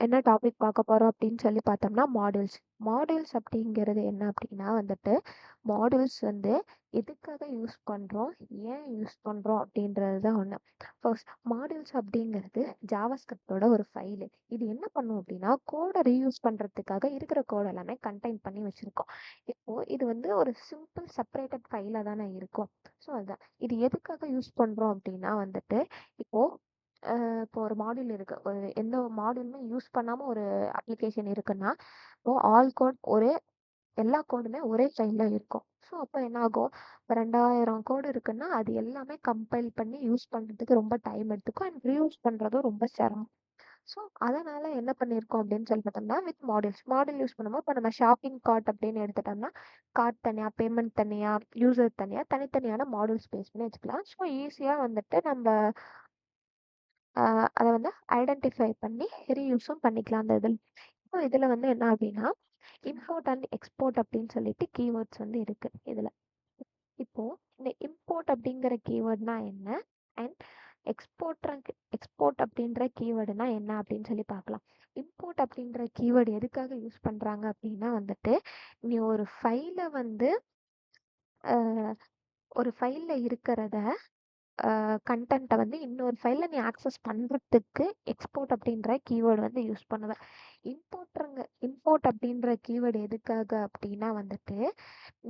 என்ன டாபிக் பார்க்க போறோம் அப்படின்னு சொல்லி பார்த்தோம்னா மாடியூல்ஸ். மாடியூல்ஸ் அப்படிங்கிறது என்ன அப்படின்னா வந்துட்டு, மாடியூல்ஸ் வந்து எதுக்காக யூஸ் பண்றோம், ஏன் யூஸ் பண்றோம் அப்படின்றது தான் ஒண்ணு. ஃபர்ஸ்ட் மாடியூல்ஸ் அப்படிங்கிறது ஜாவாஸ்கிரிப்டோட ஒரு ஃபைலு. இது என்ன பண்ணும் அப்படின்னா, கோடை ரீயூஸ் பண்றதுக்காக இருக்கிற கோட் எல்லாமே கண்டெயின் பண்ணி வச்சிருக்கோம். இப்போ இது வந்து ஒரு சிம்பிள் செப்பரேட்டட் ஃபைலா தானே இருக்கும். ஸோ அதுதான். இது எதுக்காக யூஸ் பண்றோம் அப்படின்னா வந்துட்டு, இப்போ இப்போ ஒரு மாடியூல் இருக்கு. எந்த மாடியூலுமே யூஸ் பண்ணாம ஒரு அப்ளிகேஷன் இருக்குன்னா, இப்போ ஆல் கோட் எல்லா கோடுமே ஒரே ஃபைல்ல இருக்கும். ஸோ அப்போ என்ன ஆகும்? இப்போ 2000 கோடு இருக்குன்னா, அது எல்லாமே கம்பைல் பண்ணி யூஸ் பண்றதுக்கு ரொம்ப டைம் எடுத்துக்கும். அண்ட் ரீயூஸ் பண்றதும் ரொம்ப சிரமம். ஸோ அதனால என்ன பண்ணியிருக்கோம் அப்படின்னு சொல்லி பார்த்தோம்னா, வித் மாடியூல்ஸ். மாடியூல் யூஸ் பண்ணும்போது இப்போ நம்ம ஷாப்பிங் கார்ட் அப்படின்னு எடுத்துட்டோம்னா, கார்ட் தனியா, பேமெண்ட் தனியா, யூசர் தனியா, தனித்தனியான மாடியூல்ஸ் பேஸ் பண்ணி வச்சுக்கலாம். ஸோ ஈஸியா வந்துட்டு நம்ம அதை வந்து ஐடென்டிஃபை பண்ணி ரீயூஸும் பண்ணிக்கலாம் அந்த இதில். இப்போ இதில் வந்து என்ன அப்படின்னா, இம்போர்ட் அண்ட் எக்ஸ்போர்ட் அப்படின்னு சொல்லிட்டு கீவேர்ட்ஸ் வந்து இருக்கு இதில். இப்போ இந்த இம்போர்ட் அப்படிங்கிற கீவேர்ட்னா என்ன, அண்ட் எக்ஸ்போர்ட் அப்படின்ற கீவேர்டுனா என்ன அப்படின்னு சொல்லி பார்க்கலாம். இம்போர்ட் அப்படின்ற கீவேர்டு எதுக்காக யூஸ் பண்ணுறாங்க அப்படின்னா வந்துட்டு, நீ அஹ், ஒரு ஃபைலில் இருக்கிறத கண்டென்ட்டை வந்து இன்னொரு ஃபைலில் நீ ஆக்சஸ் பண்ணுறதுக்கு எக்ஸ்போர்ட் அப்படின்ற கீவேர்டு வந்து யூஸ் பண்ணுவேன். இம்போர்ட் அப்படின்ற கீவேர்டு எதுக்காக அப்படின்னா வந்துட்டு,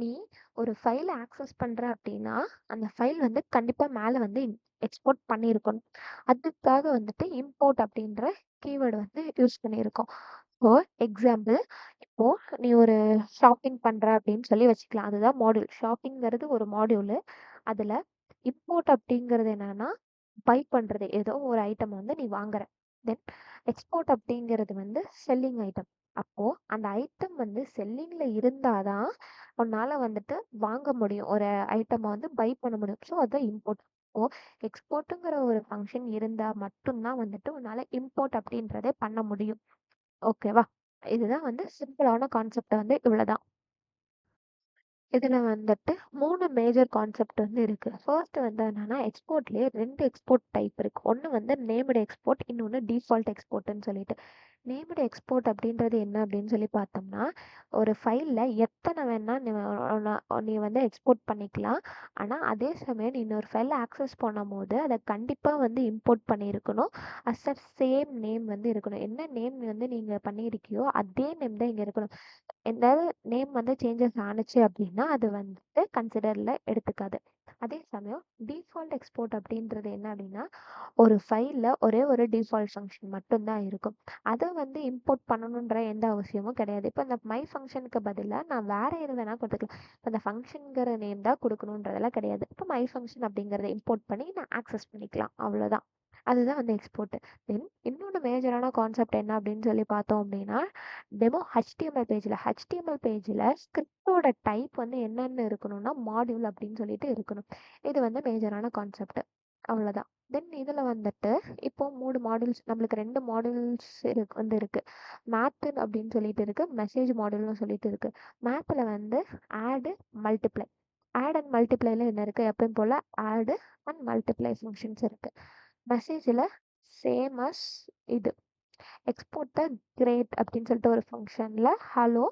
நீ ஒரு ஃபைலை ஆக்சஸ் பண்ணுற அப்படின்னா அந்த ஃபைல் வந்து கண்டிப்பாக மேலே வந்து எக்ஸ்போர்ட் பண்ணியிருக்கணும். அதுக்காக வந்துட்டு இம்போர்ட் அப்படின்ற கீவேர்டு வந்து யூஸ் பண்ணியிருக்கோம். ஸோ எக்ஸாம்பிள், இப்போ நீ ஒரு ஷாப்பிங் பண்ற அப்படின்னு சொல்லி வச்சுக்கலாம். அதுதான் மாடியூல். ஷாப்பிங்கிறது ஒரு மாடியூலு. அதுல இம்போர்ட் அப்படிங்கிறது என்னன்னா, பை பண்றது. ஏதோ ஒரு ஐட்டம் வந்து நீ வாங்குற. தென் எக்ஸ்போர்ட் அப்படிங்கிறது வந்து செல்லிங் ஐட்டம். அப்போ அந்த ஐட்டம் வந்து செல்லிங்ல இருந்தாதான் உன்னால வந்துட்டு வாங்க முடியும். ஒரு ஐட்டமை வந்து பை பண்ண முடியும். ஸோ அதான் இம்போர்ட். இப்போ எக்ஸ்போர்ட்டுங்கிற ஒரு ஃபங்க்ஷன் இருந்தா மட்டும்தான் வந்துட்டு உன்னால இம்போர்ட் அப்படின்றதே பண்ண முடியும். ஓகேவா? இதுதான் வந்து சிம்பிளான கான்செப்ட் வந்து இவ்வளவுதான். இதுல வந்துட்டு 3 மேஜர் கான்செப்ட் வந்து இருக்கு. ஃபர்ஸ்ட் வந்து என்னன்னா, எக்ஸ்போர்ட்லயே 2 எக்ஸ்போர்ட் டைப் இருக்கு. ஒன்னு வந்து நேம்டு எக்ஸ்போர்ட், இன்னொன்னு டிஃபால்ட் எக்ஸ்போர்ட்னு சொல்லிட்டு. நேம்டு எக்ஸ்போர்ட் அப்படின்றது என்ன அப்படின்னு சொல்லி பார்த்தோம்னா, ஒரு ஃபைல்ல எத்தனை வேணா நீ வந்து எக்ஸ்போர்ட் பண்ணிக்கலாம். ஆனா அதே சமயம் நீ இன்னொரு ஃபைலை ஆக்சஸ் பண்ணும்போது அதை கண்டிப்பா வந்து இம்போர்ட் பண்ணியிருக்கணும். அஸ் அ சேம் நேம் வந்து இருக்கணும். என்ன நேம் வந்து நீங்க பண்ணியிருக்கியோ அதே நேம் தான் இங்க இருக்கணும். ஏதாவது நேம் வந்து சேஞ்சஸ் ஆனுச்சு அப்படின்னா அது வந்துட்டு கன்சிடரில் எடுத்துக்காது. அதே சமயம் டிஃபால்ட் எக்ஸ்போர்ட் அப்படின்றது என்ன அப்படின்னா, ஒரு ஃபைலில் ஒரே ஒரு டிஃபால்ட் ஃபங்க்ஷன் மட்டும்தான் இருக்கும். அதை வந்து இம்போர்ட் பண்ணணுன்ற எந்த அவசியமும் கிடையாது. இப்போ இந்த மை ஃபங்க்ஷனுக்கு பதிலாக நான் வேற எது வேணால் கொடுத்துக்கலாம். இப்போ இந்த ஃபங்க்ஷனுங்கிற நேம் தான் கொடுக்கணுன்றதெல்லாம் கிடையாது. இப்போ மை ஃபங்க்ஷன் அப்படிங்கிறத இம்போர்ட் பண்ணி நான் ஆக்சஸ் பண்ணிக்கலாம். அவ்வளோதான். அதுதான் வந்து எக்ஸ்போர்ட். தென் இன்னொன்று மேஜரான கான்செப்ட் என்ன அப்படின்னு சொல்லி பார்த்தோம் அப்படின்னா, டெமோ ஹெச்டிஎம்எல் பேஜில் ஸ்கிரிப்டோட டைப் வந்து என்னென்னு இருக்கணும்னா மாடியூல் அப்படின்னு சொல்லிட்டு இருக்கணும். இது வந்து மேஜரான கான்செப்ட். அவ்வளோதான். தென் இதில் வந்துட்டு இப்போ 3 மாடியூல்ஸ், நம்மளுக்கு 2 மாடியூல்ஸ் இருக்கு. மேத்து அப்படின்னு சொல்லிட்டு இருக்கு, மெசேஜ் மாடியூல்னு சொல்லிட்டு இருக்கு. மேத்தில் வந்து ஆடு, மல்டிப்ளை. ஆட் அண்ட் மல்டிப்ளைல என்ன இருக்கு? எப்பயும் போல ஆடு அண்ட் மல்டிப்ளை ஃபங்க்ஷன்ஸ் இருக்கு. மெசேஜில் சேம் அஸ் இது எக்ஸ்போர்ட் த கிரேட் அப்படின்னு சொல்லிட்டு ஒரு ஃபங்க்ஷனில் ஹலோ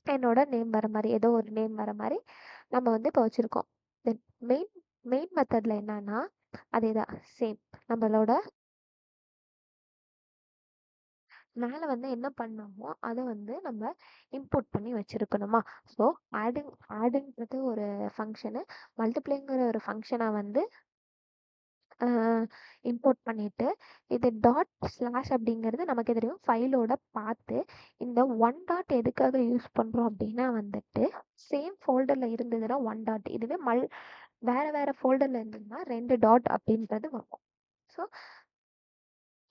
என்னோட நேம் வர மாதிரி, ஏதோ ஒரு நேம் வர மாதிரி நம்ம வந்து இப்போ வச்சுருக்கோம். தென் மெயின் மெயின் மெத்தடில் என்னன்னா, அதே தான் சேம். நம்மளோட மேலே வந்து என்ன பண்ணோமோ அதை வந்து நம்ம இம்போர்ட் பண்ணி வச்சுருக்கணுமா. ஸோ ஆடுன்றது ஒரு ஃபங்க்ஷனு, மல்டிப்ளைங்கிற ஒரு ஃபங்க்ஷனை வந்து இம்போர்ட் பண்ணிட்டு, இது டாட் ஸ்லாஷ் அப்படிங்கிறது நமக்கு தெரியும் ஃபைலோட பார்த்து. இந்த ஒன் டாட் எதுக்காக யூஸ் பண்ணுறோம் அப்படின்னா வந்துட்டு, சேம் ஃபோல்டரில் இருந்ததுன்னா ஒன் டாட், இதுவே வேற வேற ஃபோல்டரில் இருந்ததுன்னா 2 டாட் அப்படின்றது வரும். ஸோ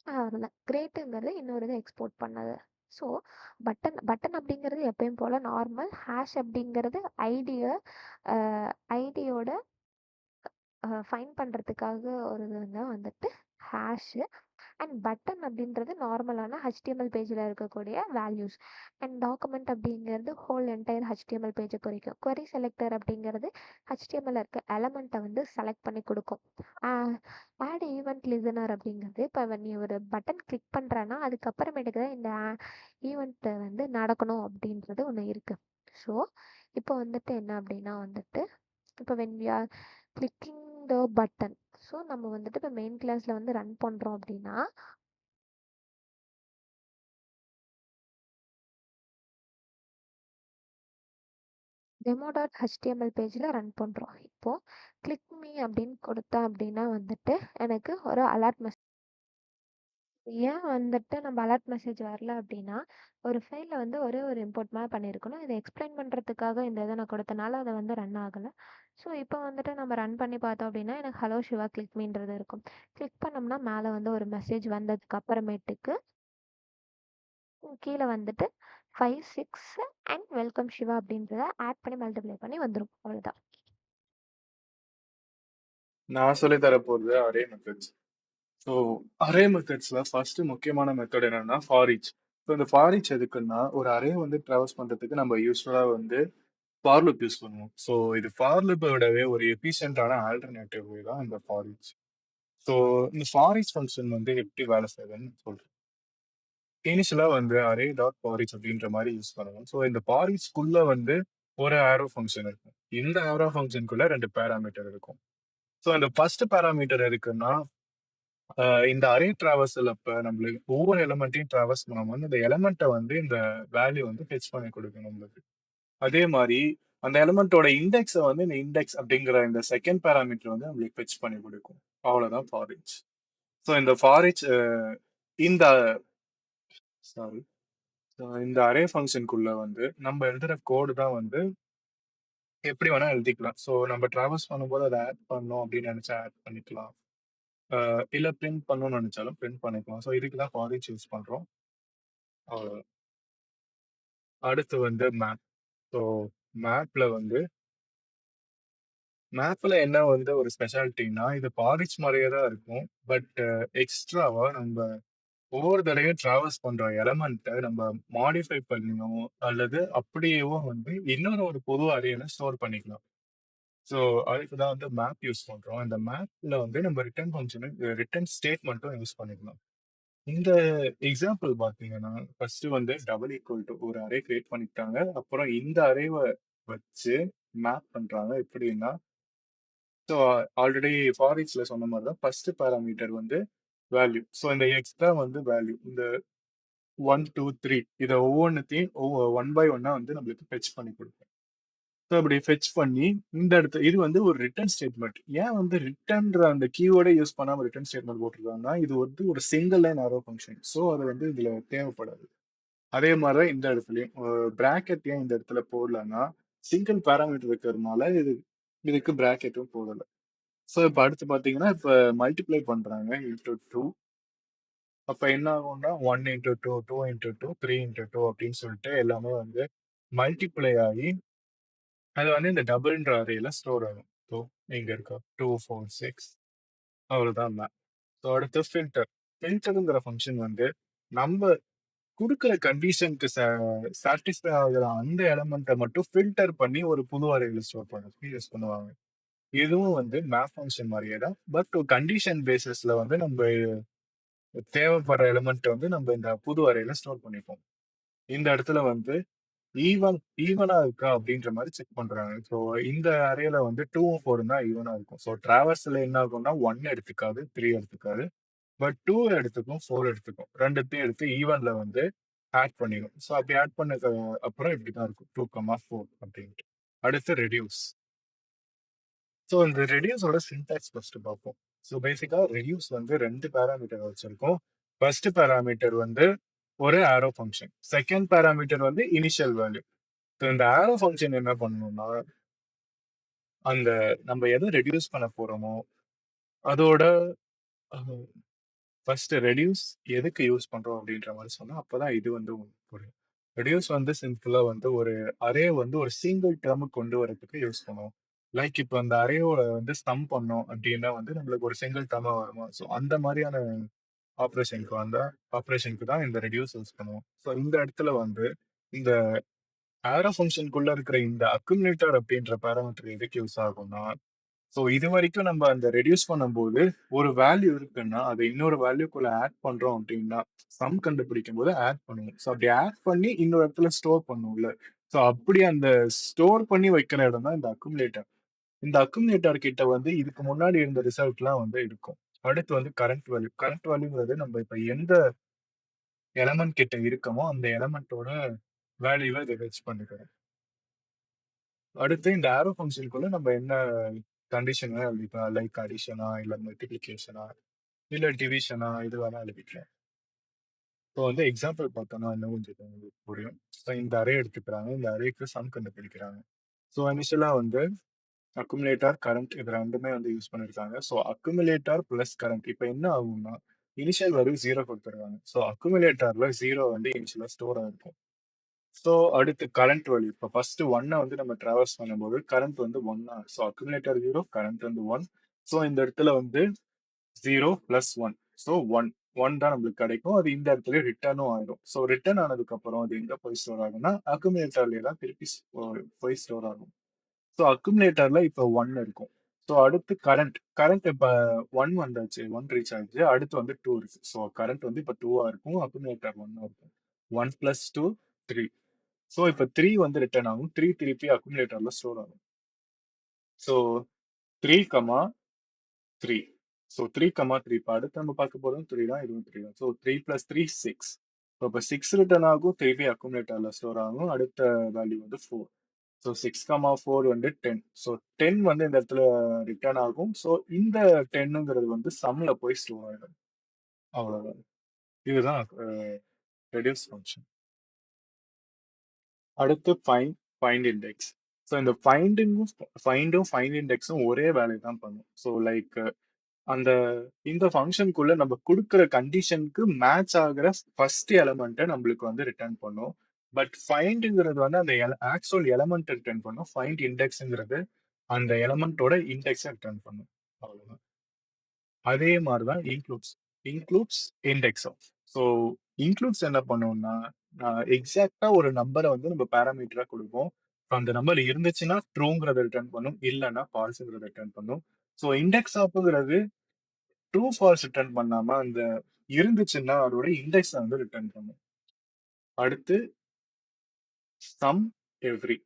அவ்வளோதான். கிரேட்டுங்கிறது இன்னொரு இதை எக்ஸ்போர்ட் பண்ணது. ஸோ பட்டன் அப்படிங்கிறது எப்பயும் போல் நார்மல். ஹேஷ் அப்படிங்கிறது ஐடியோட ஃபைன் பண்ணுறதுக்காக ஒரு இது தான் வந்துட்டு ஹேஷு. அண்ட் பட்டன் அப்படின்றது நார்மலான HTML பேஜில் இருக்கக்கூடிய வேல்யூஸ். அண்ட் டாக்குமெண்ட் அப்படிங்கிறது ஹோல் என்டையர் HTML பேஜை குறிக்கும். query செலக்டர் அப்படிங்கிறது HTML இருக்க எலமெண்ட்டை வந்து செலக்ட் பண்ணி கொடுக்கும். ஆட் ஈவெண்ட் லிசனர் அப்படிங்கிறது இப்போ நீ ஒரு பட்டன் கிளிக் பண்ணுறேன்னா அதுக்கப்புறமேட்டுக்கு தான் இந்த ஈவெண்ட்டை வந்து நடக்கணும் அப்படின்றது ஒன்று இருக்குது. ஸோ இப்போ வந்துட்டு என்ன அப்படின்னா வந்துட்டு இப்போ when we are clicking the button, so நம்ம வந்துட்டு இப்போ மெயின் கிளாஸில் வந்து ரன் பண்ணுறோம் அப்படின்னா demo.html பேஜில் ரன் பண்ணுறோம். இப்போது கிளிக் மீ அப்படின்னு கொடுத்தா அப்படின்னா வந்துட்டு எனக்கு ஒரு அலர்ட் மெசேஜ். ஏன் வந்துட்டு நம்ம அலர்ட் மெசேஜ் வரல அப்படின்னா ஒரு ஃபைலில் வந்து ஒரே ஒரு இம்போர்ட் மாதிரி பண்ணியிருக்கணும். இதை எக்ஸ்பிளைன் பண்ணுறதுக்காக இந்த இதை நான் கொடுத்தனால அதை வந்து ரன் ஆகலை. ஸோ இப்போ வந்துட்டு நம்ம ரன் பண்ணி பார்த்தோம் அப்படின்னா எனக்கு ஹலோ சிவா கிளிக் மீன்றது இருக்கும். கிளிக் பண்ணோம்னா மேலே வந்து ஒரு மெசேஜ் வந்ததுக்கு அப்புறமேட்டுக்கு கீழே வந்துட்டு 5 6 அண்ட் வெல்கம் சிவா அப்படின்றத ஆட் பண்ணி மல்டிப்ளை பண்ணி வந்துடும். அவ்வளோதான். நான் சொல்லி தர போறது அரே மெத்தட்ஸ். ஸோ அரே மெத்தட்ஸ்ல ஃபர்ஸ்ட் முக்கியமான மெத்தட் என்னன்னா ஃபார் ஈச். ஸோ இந்த ஃபார் ஈச் எதுக்குன்னா ஒரு அரே வந்து ட்ராவல்ஸ் பண்றதுக்கு நம்ம யூஸ்வலா வந்து ஃபார் லூப் யூஸ் பண்ணுவோம். ஸோ இது ஃபார் லூப்பை விடவே ஒரு எஃபிஷியன்டான ஆல்டர்னேட்டிவ் தான் இந்த ஃபார் ஈச். ஸோ இந்த ஃபார் ஈச் ஃபங்க்ஷன் வந்து எப்படி வேலை செய்யுதுன்னு சொல்றேன். இனிஷியலா வந்து அரே டாட் ஃபார் ஈச் அப்படின்ற மாதிரி யூஸ் பண்ணுவோம். ஸோ இந்த ஃபார் ஈச்க்குள்ள வந்து ஒரு ஆரோ ஃபங்க்ஷன் இருக்கும். இந்த ஆரோ ஃபங்க்ஷனுக்குள்ள 2 பேராமீட்டர் இருக்கும். ஸோ அந்த ஃபர்ஸ்ட் பேராமீட்டர் எதுக்குன்னா இந்த அரே டிராவர்சல் அப்ப நம்மளுக்கு ஒவ்வொரு எலிமெண்ட்டையும் டிராவர்ஸ் பண்ணும்போது இந்த எலிமெண்ட்டை வந்து இந்த வேல்யூ வந்து ஃபெச் பண்ணி கொடுக்கும் நம்மளுக்கு. அதே மாதிரி அந்த எலிமெண்ட்டோட இண்டெக்ஸை வந்து இந்த இண்டெக்ஸ் அப்படிங்கிற இந்த செகண்ட் பேராமீட்டர் வந்து நம்மளுக்கு ஃபெச் பண்ணி கொடுக்கும். அவ்வளவுதான் ஃபாரிச். ஸோ இந்த ஃபாரிச் இந்த சாரி இந்த அரே ஃபங்க்ஷனுக்குள்ள வந்து நம்ம எழுதுற கோடு தான் வந்து எப்படி வேணா எழுதிக்கலாம். ஸோ நம்ம டிராவல்ஸ் பண்ணும்போது அதை ஆட் பண்ணோம் அப்படின்னு நினைச்சா ஆட் பண்ணிக்கலாம். இல்ல பிரிண்ட் பண்ணணும்னு நினைச்சாலும் பிரிண்ட் பண்ணிக்கலாம். ஸோ இதுக்கு தான் ஃபாரிச் யூஸ் பண்றோம். அவ்வளவுதான். அடுத்து வந்து மேப். ஸோ மேப்ல வந்து மேப்ல என்ன வந்து ஒரு ஸ்பெஷாலிட்டின்னா இது ஃபாரிச் மாதிரியே தான் இருக்கும். பட் எக்ஸ்ட்ராவா நம்ம ஒவ்வொரு தடவையும் டிராவல்ஸ் பண்ற எலமெண்ட்டை நம்ம மாடிஃபை பண்ணியோ அல்லது அப்படியேவோ வந்து இன்னொரு ஒரு பொது அரேல ஸ்டோர் பண்ணிக்கலாம். ஸோ அதுக்கு தான் வந்து மேப் யூஸ் பண்றோம். இந்த மேப்ல வந்து நம்ம ரிட்டர்ன் ஃபங்க்ஷன் ரிட்டர்ன் ஸ்டேட்மெண்ட்டும் யூஸ் பண்ணிக்கலாம். இந்த எக்ஸாம்பிள் பார்த்தீங்கன்னா, ஃபர்ஸ்ட் வந்து டபுள் ஈக்குவல் டூ ஒரு அரே கிரியேட் பண்ணிக்கிட்டாங்க. அப்புறம் இந்த அரேவ வச்சு மேப் பண்றாங்க. எப்படின்னா, ஸோ ஆல்ரெடி ஃபார் ஈச்ல சொன்ன மாரி தான் ஃபர்ஸ்ட் பாராமீட்டர் வந்து வேல்யூ. ஸோ இந்த எக்ஸ் தான் வந்து வேல்யூ. இந்த 1, 2, 3 இத ஒவ்வொன்னத்தையும் ஒன் பை ஒன்னா வந்து நம்மளுக்கு ஃபெச் பண்ணி குடுக்கும். ஸோ அப்படி ஃபெச் பண்ணி இந்த இடத்துல இது வந்து ஒரு ரிட்டர்ன் ஸ்டேட்மெண்ட். ஏன் வந்து ரிட்டர்ன்ற அந்த கீவேர்டே யூஸ் பண்ணாம ரிட்டர்ன் ஸ்டேட்மெண்ட் போட்டிருக்காங்கன்னா, இது வந்து ஒரு சிங்கிள் லைன் அரோ ஃபங்க்ஷன். ஸோ அது வந்து இதுல தேவைப்படாது. அதே மாதிரி தான் இந்த இடத்துலயும் பிராக்கெட் ஏன் இந்த இடத்துல போடலன்னா, சிங்கிள் பேராமீட்டர் இருக்கிறதுனால இதுக்கு பிராக்கெட்டும் போடல. ஸோ இப்ப அடுத்து பார்த்தீங்கன்னா, இப்ப மல்டிப்ளை பண்றாங்க இன்டூ 2. அப்ப என்ன ஆகும்னா 1 இன்டூ 2, 2 இன்டூ 2, 3 இன்டூ 2 அப்படின்னு சொல்லிட்டு எல்லாமே வந்து மல்டிப்ளை ஆகி அது வந்து இந்த டபுள்ன்ற அரேல ஸ்டோர் ஆகும். ஸோ இங்க இருக்கா 2, 4, 6 அவ்வளவுதான் மேம். ஸோ அடுத்து ஃபில்டர். ஃபில்டருங்கிற ஃபங்க்ஷன் வந்து நம்ம குடுக்குற கண்டிஷனுக்கு சாட்டிஸ்ஃபை ஆகுற அந்த எலமெண்ட்டை மட்டும் ஃபில்டர் பண்ணி ஒரு புது அரேல ஸ்டோர் பண்ண யூஸ் பண்ணுவாங்க. இதுவும் வந்து மேப் ஃபங்க்ஷன் மாதிரியே தான். பட் கண்டிஷன் பேசிஸ்ல வந்து நம்ம தேவைப்படுற எலிமெண்ட் வந்து நம்ம இந்த புது அரேல ஸ்டோர் பண்ணிப்போம். இந்த இடத்துல வந்து ஈவனா இருக்கா அப்படின்ற மாதிரி செக் பண்றாங்க. ஸோ இந்த அரேல வந்து 2ம் 4ம் தான் ஈவனா இருக்கும். ஸோ டிராவர்ஸ்ல என்ன ஆகும்னா 1 எடுத்துக்காது, 3 எடுத்துக்காது. பட் 2 எடுத்துக்கும், 4 எடுத்துக்கும். 2த்தையும் எடுத்து ஈவன்ல வந்து ஆட் பண்ணிடும். ஸோ அப்படி ஆட் பண்ணதுக்கு அப்புறம் இப்படிதான் இருக்கும் 2, 4 அப்படின்ட்டு. அடுத்து ரெடியூஸ். ஸோ இந்த ரெடியூஸோட சின்டாக்ஸ் ஃபர்ஸ்ட் பார்ப்போம். ஸோ பேசிக்கா ரெடியூஸ் வந்து 2 பேராமீட்டர் வச்சிருக்கோம். ஃபர்ஸ்ட் பேராமீட்டர் வந்து ஒரு ஆரோ ஃபங்க்ஷன். செகண்ட் பேராமீட்டர் வந்து இனிஷியல் வேல்யூ. ஸோ இந்த ஆரோ ஃபங்க்ஷன் என்ன பண்ணணும்னா, அந்த நம்ம எதை ரெடியூஸ் பண்ண போறோமோ, அதோட ஃபர்ஸ்ட் ரெடியூஸ் எதுக்கு யூஸ் பண்றோம் அப்படின்ற மாதிரி சொன்னா, அப்பதான் இது வந்து உங்களுக்கு புரியும். ரெடியூஸ் வந்து சிம்பிளா வந்து ஒரு அரே வந்து ஒரு சிங்கிள் டேர்முக்கு கொண்டு வரதுக்கு யூஸ் பண்ணுவோம். லைக் இப்போ அந்த அரேவோட வந்து சம் பண்ணோம் அப்படின்னா வந்து நம்மளுக்கு ஒரு சிங்கிள் டேர்மா வருமா? ஸோ அந்த மாதிரியான ஆப்பரேஷனுக்கு தான் இந்த ரெடியூஸ் யூஸ் பண்ணுவோம். ஸோ இந்த இடத்துல வந்து இந்த ஏரோ ஃபங்ஷனுக்குள்ள இருக்கிற இந்த அக்குமுலேட்டர் அப்படின்ற பாராமீட்டர் எதுக்கு யூஸ் ஆகும்னா, ஸோ இதுவரைக்கும் நம்ம அந்த ரெடியூஸ் பண்ணும்போது ஒரு வேல்யூ இருக்குன்னா, அத இன்னொரு வேல்யூக்குள்ள ஆட் பண்றோம் அப்படின்னா, சம் கண்டுபிடிக்கும்போது ஆட் பண்ணுவோம். ஸோ அப்படி ஆட் பண்ணி இன்னொரு இடத்துல ஸ்டோர் பண்ணுவோம்ல. ஸோ அப்படி அந்த ஸ்டோர் பண்ணி வைக்கிற இடம் தான் இந்த அக்குமுலேட்டர். இந்த அக்குமுலேட்டர் கிட்ட வந்து இதுக்கு முன்னாடி இருந்த ரிசல்ட்லாம் வந்து இருக்கும். அடுத்து வந்து கரண்ட் வேல்யூ. கரண்ட் வேல்யூங்கிறது நம்ம இப்ப எந்த எலமெண்ட் கிட்ட இருக்கமோ, அந்த எலமெண்ட்டோட வேல்யூவ இத வெச் பண்ணிக்கிறோம். அடுத்து இந்த ஆரோ ஃபங்ஷனுக்குள்ள நம்ம என்ன கண்டிஷன் வேணா எழுதிக்கலாம். லைக் அடிஷனா, இல்ல மல்டிப்ளிகேஷனா, இல்ல டிவிஷனா இது வேணா எழுதிக்கலாம். இப்போ வந்து எக்ஸாம்பிள் பார்த்தோம்னா இன்னும் கொஞ்சம் உங்களுக்கு புரியும். ஸோ இந்த அரே எடுத்துக்கிறாங்க. இந்த அரேக்கு சம் கண்டுபிடிக்கிறாங்க. ஸோ இனிஷியலா வந்து அக்குமுலேட்டர், கரண்ட் இது 2மே வந்து யூஸ் பண்ணியிருக்காங்க. ஸோ அக்குமுலேட்டர் பிளஸ் கரண்ட் இப்ப என்ன ஆகும்னா, இனிஷியல் வேல்யூ 0 குடுத்துருக்காங்க. ஸோ அக்குமுலேட்டர்ல 0 வந்து இனிஷியலா ஸ்டோர் ஆயிருக்கும். ஸோ அடுத்து கரண்ட் வேல்யூ. இப்ப ஃபர்ஸ்ட் 1 வந்து நம்ம டிராவர்ஸ் பண்ணும்போது கரண்ட் வந்து 1 ஸோ அக்குமுலேட்டர் 0 கரண்ட் வந்து 1. ஸோ இந்த இடத்துல வந்து 0 பிளஸ் 1. ஸோ 1 1 தான் நம்மளுக்கு கிடைக்கும். அது இந்த இடத்துல ரிட்டர்னும் ஆயிடும். ஸோ ரிட்டர்ன் ஆனதுக்கு அப்புறம் அது எங்க போய் ஸ்டோர் ஆகும்னா, அக்குமுலேட்டர்லயே தான் திருப்பி போய் ஸ்டோர் ஆகும். ஸோ அக்குமுலேட்டர்ல இப்ப 1 இருக்கும். ஸோ அடுத்து கரண்ட். கரண்ட் இப்ப 1 வந்தாச்சு. 1 ரீச் ஆயிடுச்சு. அடுத்து வந்து 2 இருக்கு. ஸோ கரண்ட் வந்து இப்ப 2 இருக்கும். அக்குமுலேட்டர் 1 இருக்கும். 1 பிளஸ் 2 3. ஸோ இப்ப 3 வந்து ரிட்டர்ன் ஆகும். 3 திருப்பி அக்குமுலேட்டர்ல ஸ்டோர் ஆகும். ஸோ 3, 3. ஸோ 3, 3 இப்ப அடுத்து நம்ம பார்க்க போறதும் 3 தான். இதுவும் 3 தான். So 3 plus 3 6. ஸோ இப்ப 6 ரிட்டர்ன் ஆகும். திருப்பி அக்குமுலேட்டர்ல ஸ்டோர் ஆகும். அடுத்த வேல்யூ வந்து 4. ஸோ 6, 4 வந்து 10. ஸோ 10 வந்து இந்த இடத்துல ரிட்டர்ன் ஆகும். ஸோ இந்த 10ங்கிறது வந்து சம்ல போய் ஸ்டோர் ஆயிடும். அவ்வளவுதான். இதுதான் ரெடியூஸ் ஃபங்ஷன். அடுத்து ஃபைண்ட் இண்டெக்ஸ். ஸோ இந்த ஃபைண்ட் இண்டெக்ஸும் ஒரே வேலையை தான் பண்ணும். ஸோ லைக் அந்த இந்த ஃபங்ஷனுக்குள்ள நம்ம குடுக்குற கண்டிஷனுக்கு மேட்ச் ஆகுற ஃபர்ஸ்ட் எலமெண்ட்ட நம்மளுக்கு வந்து ரிட்டர்ன் பண்ணும். பட் ஃபைண்ட்ங்கிறது வந்து அந்த ஆக்சுவல் எலமெண்ட் ரிட்டர்ன் பண்ணும். ஃபைண்ட் இண்டெக்ஸ்ங்கிறது அந்த எலமெண்ட்டோட இண்டெக்ஸ ரிட்டர்ன் பண்ணும். அவ்வளவுதான். அதே மாரி தான் இன்க்ளூட்ஸ் இண்டெக்ஸும். ஸோ இன்க்ளூட்ஸ் என்ன பண்ணும்னா, எக்ஸாக்ட்டா ஒரு நம்பர வந்து நம்ம பாராமீட்டரா குடுப்போம். அந்த நம்பர் இருந்துச்சுன்னா ட்ரூங்கிறத ரிட்டர்ன் பண்ணும். இல்லன்னா ஃபால்ஸ்ங்கிறத ரிட்டர்ன் பண்ணும். ஸோ இண்டெக்ஸ் ஆஃப்ங்கிறது ட்ரூ, ஃபால்ஸ் ரிட்டர்ன் பண்ணாம, அந்த இருந்துச்சுன்னா அதோட இண்டெக்ஸ வந்து ரிட்டர்ன் பண்ணும். அடுத்து சம் எவ்ரி.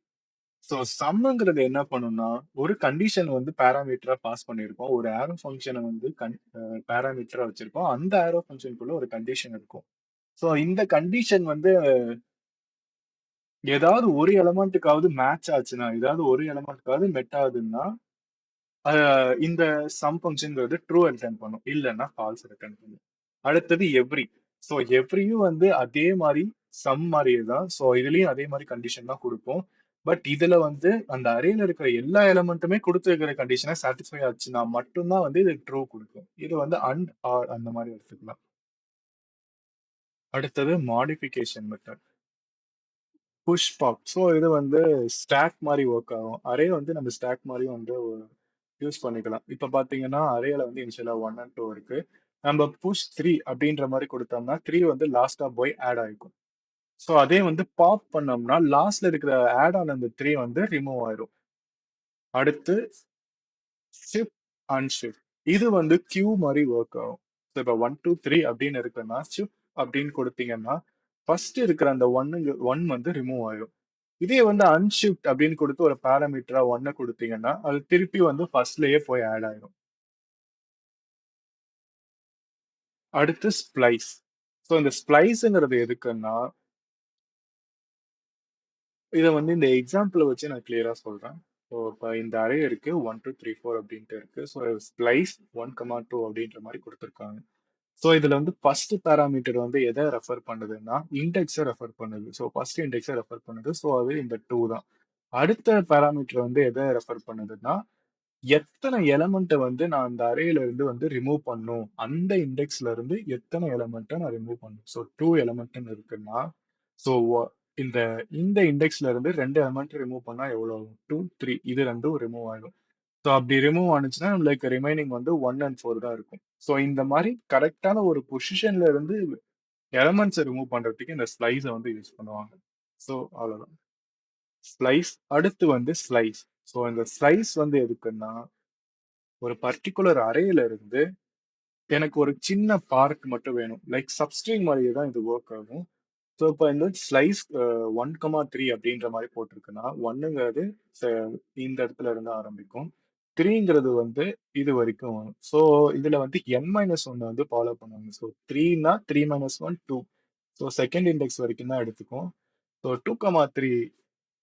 ஸோ சம்ங்கிறது என்ன பண்ணும்னா, ஒரு கண்டிஷன் வந்து பாராமீட்டரா பாஸ் பண்ணியிருப்போம். ஒரு ஆரோ ஃபங்ஷன வந்து பாராமீட்டரா வச்சிருப்போம். அந்த ஆரோ ஃபங்ஷனுக்குள்ள ஒரு கண்டிஷன் இருக்கும். ஸோ இந்த கண்டிஷன் வந்து ஏதாவது ஒரு எலமெண்ட்டுக்காவது மேட்ச் ஆச்சுன்னா, ஏதாவது ஒரு எலமெண்ட்டுக்காவது மெட் ஆகுதுன்னா, அ இந்த சம் ஃபங்ஷன்ங்கிறது ட்ரூ ரிட்டர்ன் பண்ணும். இல்லன்னா ஃபால்ஸ் ரிட்டர்ன் பண்ணும். அடுத்தது எவ்ரி. ஸோ எவ்ரியும் வந்து அதே மாரி சம் மாரியே தான். ஸோ இதுலயும் அதே மாரி கண்டிஷன் தான் குடுப்போம். பட் இதுல வந்து அந்த அரேல இருக்கிற எல்லா எலிமெண்ட்டுமே குடுத்திருக்கிற கண்டிஷன சாட்டிஸ்ஃபை ஆச்சுன்னா மட்டும் தான் வந்து இது ட்ரூ குடுக்கும். இது வந்து அண்ட், ஆர் அந்த மாரி எடுத்துக்கலாம். அடுத்தது modification method. Push pop. So இது வந்து ஸ்டாக் மாரி வொர்க் ஆகும். அரே வந்து நம்ம ஸ்டாக் மாரி வந்து யூஸ் பண்ணிக்கலாம். இப்ப பார்த்தீங்கன்னா, அரேல வந்து இனிஷியலா 1 அண்ட் 2 இருக்கு. நம்ம புஷ் 3 அப்படின்ற மாரி குடுத்தோம்னா, 3 வந்து லாஸ்ட்டா போய் ஆட் ஆயிக்கும். ஸோ அதே வந்து பாப் பண்ணோம்னா, லாஸ்ட்ல இருக்கிற ஆட் ஆன அந்த 3 வந்து ரிமூவ் ஆயிரும். அடுத்து ஷிஃப்ட், அன்ஷிஃப்ட். இது வந்து கியூ மாரி வொர்க் ஆகும். ஸோ இப்ப 1, 2, 3 அப்படின்னு இருக்குன்னா, ஷிஃப்ட் அப்படின்னு குடுத்தீங்கன்னா, ஃபர்ஸ்ட் இருக்கிற அந்த 1 வந்து ரிமூவ் ஆயிரும். இதே வந்து அன்ஷிஃப்ட் அப்படின்னு குடுத்து ஒரு பாராமீட்டரா 1 குடுத்தீங்கன்னா, அது திருப்பி வந்து ஃபர்ஸ்ட்லயே போய் ஆட் ஆயிரும். அடுத்து ஸ்ப்ளைஸ். ஸோ இந்த ஸ்ப்ளைஸ்ங்கிறது எதுக்குன்னா, இத வந்து இந்த எக்ஸாம்பிள வச்சு நான் கிளியரா சொல்றேன். ஸோ இப்ப இந்த அரே இருக்கு. 1, 2, 3, 4 அப்படின்ட்டு இருக்கு. ஸோ ஸ்ப்ளைஸ் 1, 2 அப்படின்ற மாரி குடுத்திருக்காங்க. ஸோ இதுல வந்து ஃபர்ஸ்ட் பாராமீட்டர் வந்து எத ரெஃபர் பண்ணுதுன்னா, இண்டெக்ஸ ரெஃபர் பண்ணுது. ஸோ ஃபர்ஸ்ட் இண்டெக்ஸ ரெஃபர் பண்ணுது. ஸோ அது இந்த 2 தான். அடுத்த பாராமீட்டர் வந்து எத ரெஃபர் பண்ணுதுன்னா, எத்தன எலமெண்ட்ட வந்து நான் அந்த அரேல இருந்து வந்து ரிமூவ் பண்ணும். அந்த இண்டெக்ஸ்ல இருந்து எத்தன எலமெண்ட்ட நான் ரிமூவ் பண்ணணும். ஸோ 2 எலமெண்ட்ன்னு இருக்குன்னா, ஸோ இந்த இந்த இண்டெக்ஸ்ல இருந்து 2 எலமெண்ட் ரிமூவ் பண்ணா எவ்வளோ ஆகும்? 2, 3 இது 2ம் ரிமூவ் ஆயிடும். ஸோ அப்படி ரிமூவ் ஆனுச்சுன்னா நம்மளுக்கு ரிமைனிங் வந்து 1 அண்ட் 4 தான் இருக்கும். ஸோ இந்த மாதிரி கரெக்டான ஒரு பொசிஷன்ல இருந்து எலமெண்ட்ஸை ரிமூவ் பண்றதுக்கு இந்த ஸ்லைஸை வந்து யூஸ் பண்ணுவாங்க. ஸோ அவ்வளவுதான். ஸ்லைஸ். அடுத்து வந்து ஸ்லைஸ். ஸோ இந்த ஸ்லைஸ் வந்து எதுக்குன்னா, ஒரு பர்டிகுலர் அரேல இருந்து எனக்கு ஒரு சின்ன பார்ட் மட்டும் வேணும். லைக் சப்ஸ்ட்ரிங் மாதிரியே தான் இது ஒர்க் ஆகும். ஸோ இப்போ இந்த ஸ்லைஸ் 1,3 அப்படின்ற மாதிரி போட்டிருக்குன்னா, ஒன்னுங்கிறது இந்த இடத்துல இருந்து ஆரம்பிக்கும். 3ங்கிறது வந்து இது வரைக்கும் வரும். ஸோ இதுல வந்து n-1 வந்து ஃபாலோ பண்ணுவாங்க. ஸோ 3னா 3-1 2. ஸோ செகண்ட் இண்டெக்ஸ் வரைக்கும் தான் எடுத்துக்கும். ஸோ 2,3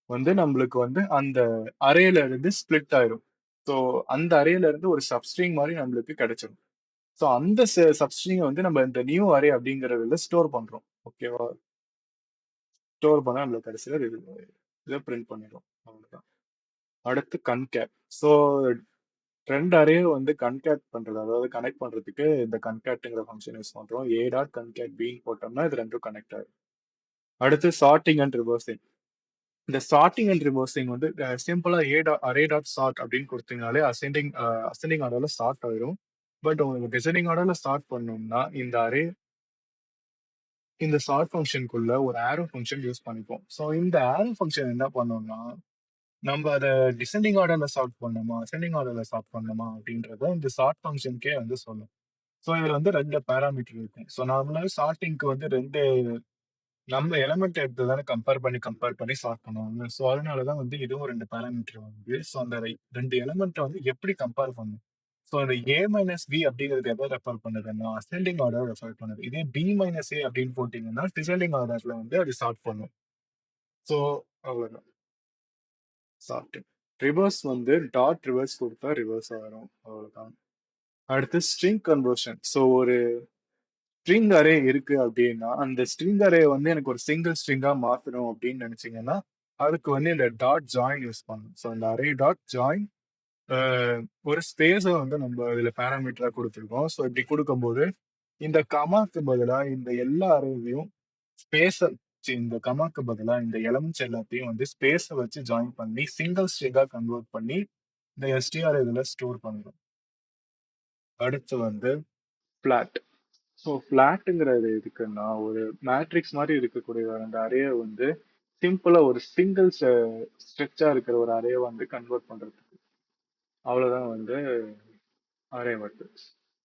வந்து நம்மளுக்கு வந்து அந்த அரேல இருந்து ஸ்ப்ளிட் ஆயிரும். ஸோ அந்த அரேல இருந்து ஒரு சப்ஸ்ட்ரிங் மாதிரி நம்மளுக்கு கிடைச்சிடும். ஸோ அந்த சப்ஸ்ட்ரிங்கை வந்து நம்ம இந்த நியூ அரே அப்படிங்கறதுல ஸ்டோர் பண்றோம். ஓகேவா? ஸ்டோர் பண்ணா நம்மளுக்கு கடைசியில இதை பிரிண்ட் பண்ணிடும். அவ்வளவுதான். அடுத்து கன்கேட். ஸோ ரெண்டு அரே வந்து கன்கேட் பண்றது, அதாவது கனெக்ட் பண்றதுக்கு இந்த கன்கேட்டுங்கிற ஃபங்க்ஷன் யூஸ் பண்றோம். ஏ டாட் கன்கேட் பின்னு போட்டோம்னா இது ரெண்டும் கனெக்ட் ஆகும். அடுத்து சார்ட்டிங் அண்ட் ரிவர்சிங். இந்த சார்ட்டிங் அண்ட் ரிவர்சிங் வந்து சிம்பிளா அரே டாட் சார்ட் அப்படின்னு கொடுத்தீங்கனாலே அசெண்டிங் ஆர்டர்ல சார்ட் ஆயிரும். பட் உங்களுக்கு டிசைனிங் ஆர்டர்ல ஸ்டார்ட் பண்ணோம்னா இந்த சார்ட் ஃபங்க்ஷனுக்குள்ள ஒரு ஆரோ ஃபங்க்ஷன் யூஸ் பண்ணிப்போம். ஸோ இந்த ஆரோ ஃபங்க்ஷன் என்ன பண்ணோம்னா, நம்ம அதை டிசெண்டிங் ஆர்டர்ல சார்ட் பண்ணணுமா அசெண்டிங் ஆர்டர்ல சார்ட் பண்ணணுமா அப்படின்றத இந்த சார்ட் ஃபங்க்ஷனுக்கே வந்து சொல்லும். ஸோ இதுல வந்து ரெண்டு பேராமீட்டர் இருக்கும். ஸோ நார்மலாவே சார்ட்டிங்க்கு வந்து ரெண்டு நம்ம எலமெண்ட் எடுத்து தானே கம்பேர் பண்ணி சார்ட் பண்ணுவாங்க. ஸோ அதனாலதான் வந்து இதுவும் ரெண்டு பேராமீட்டர் வந்து. ஸோ அந்த ரெண்டு எலமெண்ட்டை வந்து எப்படி கம்பேர் பண்ணும். ஸோ அந்த ஏ மைனஸ் பி அப்படிங்கிறது எதை ரெஃபர் பண்ணுதுன்னா அசெண்டிங் ஆர்டர் ரெஃபர் பண்ணுது. இதே பி மைனஸ் ஏ அப்படின்னு போட்டீங்கன்னா டிசெண்டிங் ஆர்டர்ல வந்து அது சார்ட் பண்ணும். ஸோ அவ்வளவுதான் சார்ட்டிங். ரிவர்ஸ் வந்து டாட் ரிவர்ஸ் கொடுத்தா ரிவர்ஸ் ஆகும். அவ்வளவுதான். அடுத்து ஸ்ட்ரிங் கன்வர்ஷன். ஸோ ஒரு ஸ்ட்ரிங் அரே இருக்கு அப்படின்னா அந்த ஸ்ட்ரிங் அரே வந்து எனக்கு ஒரு சிங்கிள் ஸ்ட்ரிங்கா மாத்தணும் அப்படின்னு நினைச்சீங்கன்னா அதுக்கு வந்து இந்த டாட் ஜாயின் யூஸ் பண்ணணும். ஸோ இந்த அரே டாட் ஜாயின் ஒரு ஸ்பேஸை வந்து நம்ம இதுல பேராமீட்டரா கொடுத்துருக்கோம். ஸோ இப்படி கொடுக்கும்போது இந்த கமாக்கு பதிலா இந்த எல்லா அரேவையும் ஸ்பேஸ இந்த கமாக்கு பதிலா இந்த எலமெண்ட்ஸ் எல்லாத்தையும் வந்து ஸ்பேஸை வச்சு ஜாயின் பண்ணி சிங்கிள் ஸ்ட்ரிங்கா கன்வெர்ட் பண்ணி இந்த எஸ்டிஆர் இதுல ஸ்டோர் பண்ணுறோம். அடுத்து வந்து ஃபிளாட். ஸோ ஃபிளாட்டுங்கிறது எதுக்குன்னா ஒரு மேட்ரிக்ஸ் மாதிரி இருக்கக்கூடிய அந்த அரேயை வந்து சிம்பிளா ஒரு சிங்கிள் ஸ்ட்ரெச்சா இருக்கிற ஒரு அரேயை வந்து கன்வெர்ட் பண்றதுக்கு. அவ்வளவுதான் வந்து அரே மேட்ரிக்ஸ்.